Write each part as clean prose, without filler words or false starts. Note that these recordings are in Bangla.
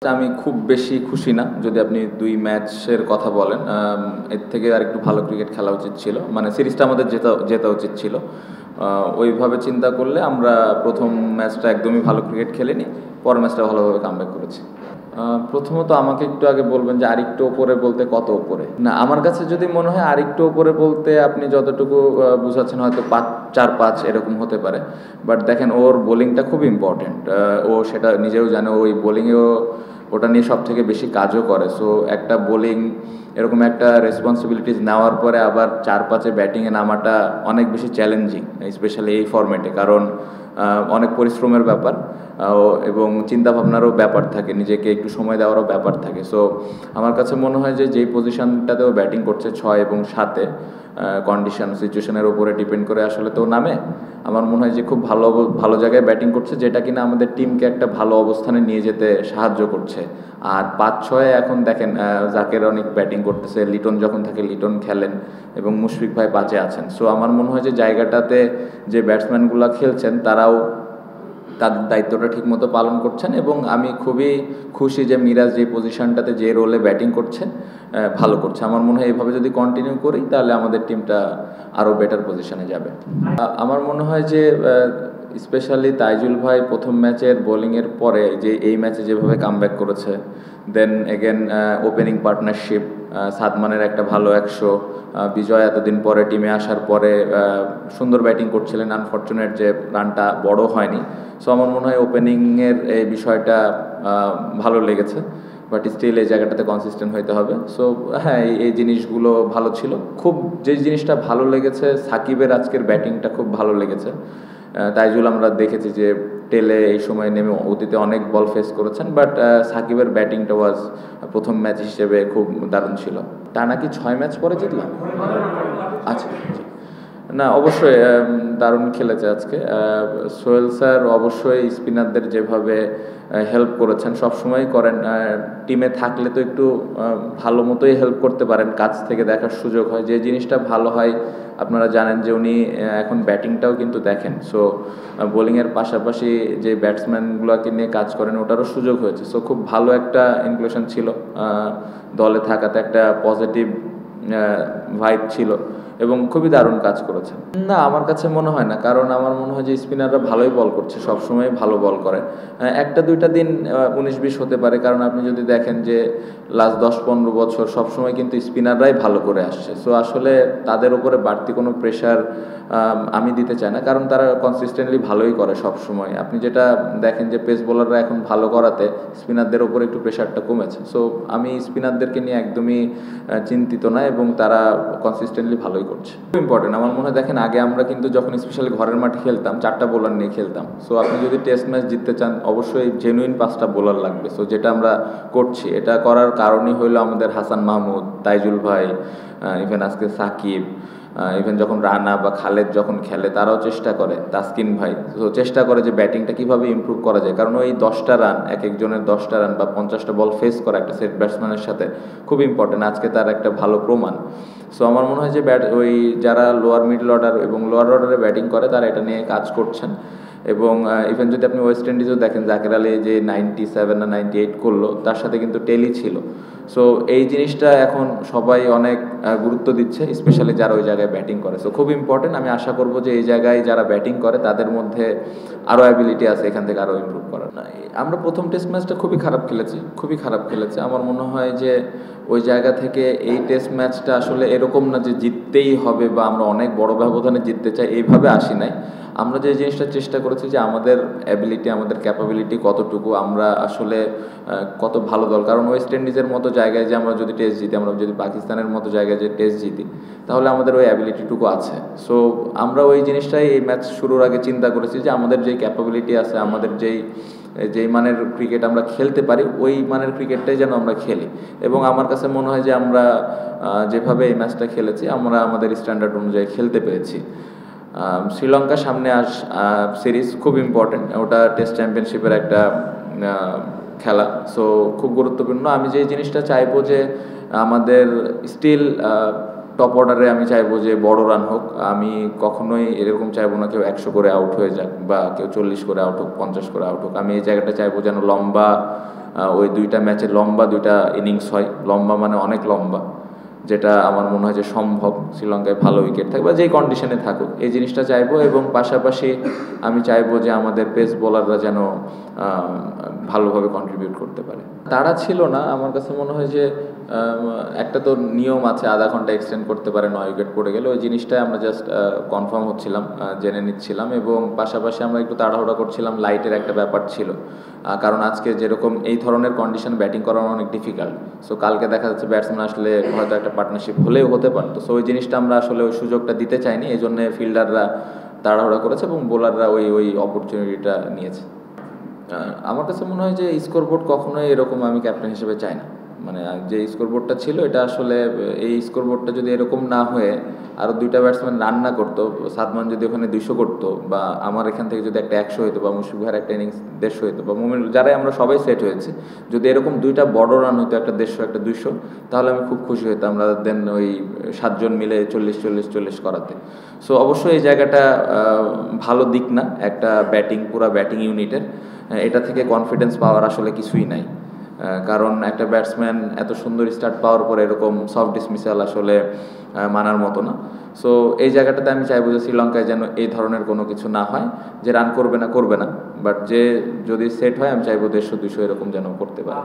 আমি খুব বেশি খুশি না যদি আপনি ২ ম্যাচের কথা বলেন। এর থেকে আরেকটু ভালো ক্রিকেট খেলা উচিত ছিল। মানে সিরিজটা আমাদের জেতা উচিত ছিল। ওইভাবে চিন্তা করলে আমরা ১ম ম্যাচটা একদমই ভালো ক্রিকেট খেলিনি। পরের ম্যাচটা ভালোভাবে কামব্যাক করেছি। প্রথমত আমাকে একটু আগে বলবেন যে আরেকটু ওপরে বলতে কত ওপরে? না, আমার কাছে যদি মনে হয় আরেকটু ওপরে বলতে আপনি যতটুকু বুঝাচ্ছেন হয়তো ৪-৫ এরকম হতে পারে। বাট দেখেন ওর বোলিংটা খুব ইম্পর্টেন্ট। ও সেটা নিজেও জানে, ওই বোলিংয়েও ওটা নিয়ে সবথেকে বেশি কাজও করে। সো একটা বোলিং এরকম একটা রেসপন্সিবিলিটিস নেওয়ার পরে আবার ৪-৫-এ ব্যাটিংয়ে নামাটা অনেক বেশি চ্যালেঞ্জিং, স্পেশালি এই ফরম্যাটে। কারণ অনেক পরিশ্রমের ব্যাপার এবং চিন্তাভাবনারও ব্যাপার থাকে, নিজেকে একটু সময় দেওয়ারও ব্যাপার থাকে। সো আমার কাছে মনে হয় যে যেই পজিশনটাতেও ব্যাটিং করছে ৬ এবং ৭-এ, কন্ডিশন সিচুয়েশনের উপরে ডিপেন্ড করে আসলে তো নামে। আমার মনে হয় যে খুব ভালো জায়গায় ব্যাটিং করছে, যেটা কিনা আমাদের টিমকে একটা ভালো অবস্থানে নিয়ে যেতে সাহায্য করছে। আর ৫-৬ এখন দেখেন জাকের অনেক ব্যাটিং করতেছে, লিটন যখন থাকে লিটন খেলেন এবং মুশফিক ভাই ৫-এ আছেন। সো আমার মনে হয় যে জায়গাটাতে যে ব্যাটসম্যানগুলো খেলছেন তারাও তাদের দায়িত্বটা ঠিকমতো পালন করছেন এবং আমি খুবই খুশি যে মিরাজ যে পজিশনটাতে যে রোলে ব্যাটিং করছে ভালো করছে। আমার মনে হয় এইভাবে যদি কন্টিনিউ করি তাহলে আমাদের টিমটা আরও বেটার পজিশনে যাবে। আমার মনে হয় যে স্পেশালি তাইজুল ভাই প্রথম ম্যাচের বোলিংয়ের পরে যে এই ম্যাচে যেভাবে কামব্যাক করেছে, দেন এগেন ওপেনিং পার্টনারশিপ, সাদমানের একটা ভালো ১০০, বিজয় এতদিন পরে টিমে আসার পরে সুন্দর ব্যাটিং করছিলেন, আনফর্চুনেট যে রানটা বড় হয়নি। সো আমার মনে হয় ওপেনিংয়ের এই বিষয়টা ভালো লেগেছে, বাট স্টিল এই জায়গাটাতে কনসিস্টেন্ট হইতে হবে। সো হ্যাঁ, এই জিনিসগুলো ভালো ছিল। খুব যে জিনিসটা ভালো লেগেছে, সাকিবের আজকের ব্যাটিংটা খুব ভালো লেগেছে। তাইজুল আমরা দেখেছি যে টেলে এই সময় নেমে অতীতে অনেক বল ফেস করেছেন, বাট সাকিবের ব্যাটিংটা ওয়াজ প্রথম ম্যাচ হিসেবে খুব দারুণ ছিল। তা নাকি ৬ ম্যাচ পরে জিতলাম? আচ্ছা, না অবশ্যই দারুণ খেলেছে আজকে সোহেল স্যার। অবশ্যই স্পিনারদের যেভাবে হেল্প করেছেন, সবসময় করেন। টিমে থাকলে তো একটু ভালো মতোই হেল্প করতে পারেন, কাছ থেকে দেখার সুযোগ হয়। যে জিনিসটা ভালো হয় আপনারা জানেন যে উনি এখন ব্যাটিংটাও কিন্তু দেখেন। সো বোলিংয়ের পাশাপাশি যে ব্যাটসম্যানগুলোকে নিয়ে কাজ করেন ওটারও সুযোগ হয়েছে। সো খুব ভালো একটা ইনক্লুশন ছিল, দলে থাকাতে একটা পজিটিভ ভাইব ছিল এবং খুবই দারুণ কাজ করেছে। না, আমার কাছে মনে হয় না, কারণ আমার মনে হয় যে স্পিনাররা ভালোই বল করছে, সবসময় ভালো বল করে। একটা দুইটা দিন ১৯-২০ হতে পারে, কারণ আপনি যদি দেখেন যে লাস্ট ১০-১৫ বছর সবসময় কিন্তু স্পিনাররাই ভালো করে আসছে। সো আসলে তাদের উপরে বাড়তি কোনো প্রেশার আমি দিতে চাই না, কারণ তারা কনসিস্টেন্টলি ভালোই করে সবসময়। আপনি যেটা দেখেন যে পেস বোলাররা এখন ভালো করাতে স্পিনারদের ওপরে একটু প্রেশারটা কমেছে। সো আমি স্পিনারদেরকে নিয়ে একদমই চিন্তিত না এবং তারা কনসিস্টেন্টলি ভালোই করছে। খুব ইম্পর্টেন্ট আমার মনে হয়। দেখেন আগে আমরা কিন্তু যখন স্পেশালি ঘরের মাঠে খেলতাম ৪টা বোলার নিয়ে খেলতাম। সো আপনি যদি টেস্ট ম্যাচ জিততে চান অবশ্যই জেনুইন ৫টা বোলার লাগবে। সো যেটা আমরা করছি, এটা করার কারণই হলো আমাদের হাসান মাহমুদ, তাইজুল ভাই, ইভেন আজকে সাকিব, ইভেন যখন রানা বা খালেদ যখন খেলে তারাও চেষ্টা করে, তাসকিন ভাই তো চেষ্টা করে যে ব্যাটিংটা কীভাবে ইমপ্রুভ করা যায়। কারণ ওই ১০টা রান, এক একজনের ১০টা রান বা ৫০টা বল ফেস করা একটা সেট ব্যাটসম্যানের সাথে খুব ইম্পর্টেন্ট। আজকে তার একটা ভালো প্রমাণ। সো আমার মনে হয় যে ওই যারা লোয়ার মিডল অর্ডার এবং লোয়ার অর্ডারে ব্যাটিং করে তারা এটা নিয়ে কাজ করছেন। এবং ইভেন যদি আপনি ওয়েস্ট ইন্ডিজও দেখেন, জাকের আলী যে ৯৭ না ৯৮ করলো, তার সাথে কিন্তু টেলি ছিল। সো এই জিনিসটা এখন সবাই অনেক গুরুত্ব দিচ্ছে, স্পেশালি যারা ওই জায়গায় ব্যাটিং করে। সো খুব ইম্পর্টেন্ট। আমি আশা করব যে এই জায়গায় যারা ব্যাটিং করে তাদের মধ্যে আরও অ্যাবিলিটি আছে এখান থেকে আরও ইমপ্রুভ করার। না, আমরা প্রথম টেস্ট ম্যাচটা খুবই খারাপ খেলেছি। আমার মনে হয় যে ওই জায়গা থেকে এই টেস্ট ম্যাচটা আসলে এরকম না যে জিততেই হবে বা আমরা অনেক বড় ব্যবধানে জিততে চাই, এইভাবে আসি নাই। আমরা যে জিনিসটা চেষ্টা করেছি যে আমাদের অ্যাবিলিটি, আমাদের ক্যাপাবিলিটি কতটুকু, আমরা আসলে কত ভালো দল। কারণ ওয়েস্ট ইন্ডিজের মতো জায়গায় যে আমরা যদি টেস্ট জিতি, আমরা যদি পাকিস্তানের মতো জায়গায় যে টেস্ট জিতি, তাহলে আমাদের ওই অ্যাবিলিটিটুকু আছে। সো আমরা ওই জিনিসটাই এই ম্যাচ শুরুর আগে চিন্তা করেছি যে আমাদের যেই ক্যাপাবিলিটি আছে, আমাদের যেই মানের ক্রিকেট আমরা খেলতে পারি, ওই মানের ক্রিকেটটাই যেন আমরা খেলি। এবং আমার কাছে মনে হয় যে আমরা যেভাবে এই ম্যাচটা খেলেছি, আমরা আমাদের স্ট্যান্ডার্ড অনুযায়ী খেলতে পেরেছি। শ্রীলঙ্কার সামনে সিরিজ খুব ইম্পর্টেন্ট, ওটা টেস্ট চ্যাম্পিয়নশিপের একটা খেলা। সো খুব গুরুত্বপূর্ণ। আমি যে জিনিসটা চাইবো যে আমাদের স্টিল টপ অর্ডারে আমি চাইবো যে বড় রান হোক। আমি কখনোই এরকম চাইবো না কেউ 100 করে আউট হয়ে যাক বা কেউ 40 করে আউট হোক, 50 করে আউট হোক। আমি এই জায়গাটা চাইবো যেন লম্বা, ওই 2টা ম্যাচে লম্বা 2টা ইনিংস হয়। লম্বা মানে অনেক লম্বা, যেটা আমার মনে হয় যে সম্ভব। শ্রীলঙ্কায় ভালো উইকেট থাকবে বা যেই কন্ডিশনে থাকুক, এই জিনিসটা চাইবো। এবং পাশাপাশি আমি চাইবো যে আমাদের পেস বোলাররা যেন ভালোভাবে কন্ট্রিবিউট করতে পারে। তারা ছিল না, আমার কাছে মনে হয় যে একটা তো নিয়ম আছে, আধা ঘন্টা এক্সটেন্ড করতে পারে 9 উইকেট পড়ে গেলে। ওই জিনিসটাই আমরা জাস্ট কনফার্ম হচ্ছিলাম, জেনে নিচ্ছিলাম। এবং পাশাপাশি আমরা একটু তাড়াহুড়া করছিলাম, লাইটের একটা ব্যাপার ছিল। কারণ আজকে যেরকম এই ধরনের কন্ডিশন ব্যাটিং করানো অনেক ডিফিকাল্ট। সো কালকে দেখা যাচ্ছে ব্যাটসম্যান আসলে হয়তো একটা পার্টনারশিপ হলেও হতে পারতো। সো ওই জিনিসটা আমরা আসলে ওই সুযোগটা দিতে চাইনি, এই জন্য ফিল্ডাররা তাড়াহুড়া করেছে এবং বোলাররা ওই অপরচুনিটিটা নিয়েছে। আমার কাছে মনে হয় যে স্কোরবোর্ড কখনোই এরকম আমি ক্যাপ্টেন হিসেবে চাই না। মানে যে স্কোরবোর্ডটা ছিল এটা আসলে, এই স্কোরবোর্ডটা যদি এরকম না হয়ে আরও 2টা ব্যাটসম্যান রান না করতো, সাদমান যদি ওখানে 200 করতো, বা আমার এখান থেকে যদি একটা 100 হতো, বা মুশফিক ভাইয়ের একটা ইনিংস 150 হতো, বা মুমিন, যারাই আমরা সবাই সেট হয়েছে, যদি এরকম 2টা বড় রান হতো, একটা 150 একটা 200, তাহলে আমি খুব খুশি হতাম। আমরা দেন ওই 7 জন মিলে 40-40-40 করাতে। সো অবশ্যই এই জায়গাটা ভালো দিক না একটা পুরা ব্যাটিং ইউনিটের। এটা থেকে কনফিডেন্স পাওয়ার আসলে কিছুই নাই। কারণ একটা ব্যাটসম্যান এত সুন্দর স্টার্ট পাওয়ার পর এরকম সফট ডিসমিসাল আসলে মানার মতো না। সো এই জায়গাটাতে আমি চাইবো যে শ্রীলঙ্কায় যেন এই ধরনের কোনো কিছু না হয়, যে রান করবে না, বাট যে যদি সেট হয় আমি চাইবো 150-200 এরকম যেন করতে পারে।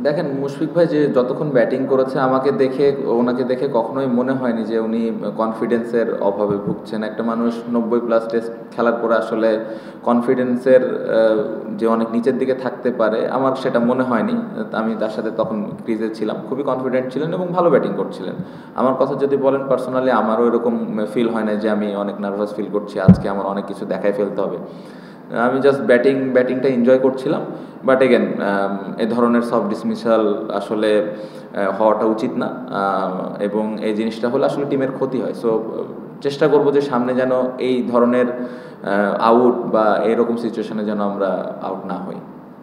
দেখেন, মুশফিক ভাই যে যতক্ষণ ব্যাটিং করেছে, ওনাকে দেখে কখনোই মনে হয়নি যে উনি কনফিডেন্সের অভাবে ভুগছেন। একটা মানুষ 90+ টেস্ট খেলার পরে আসলে কনফিডেন্সের যে অনেক নিচের দিকে থাকতে পারে, আমার সেটা মনে হয়নি। আমি তার সাথে তখন ক্রিজে ছিলাম, খুবই কনফিডেন্ট ছিলেন এবং ভালো ব্যাটিং করছিলেন। আমার কথা যদি বলেন পার্সোনালি, আমারও এরকম ফিল হয় না যে আমি অনেক নার্ভাস ফিল করছি, আজকে আমার অনেক কিছু দেখাই ফেলতে হবে। আমি জাস্ট ব্যাটিংটা এনজয় করছিলাম। বাট এগেন, এ ধরনের সফট ডিসমিসাল আসলে হওয়াটা উচিত না, এবং এই জিনিসটা হলে আসলে টিমের ক্ষতি হয়। সো চেষ্টা করব যে সামনে যেন এই ধরনের আউট বা এরকম সিচুয়েশনে যেন আমরা আউট না হই।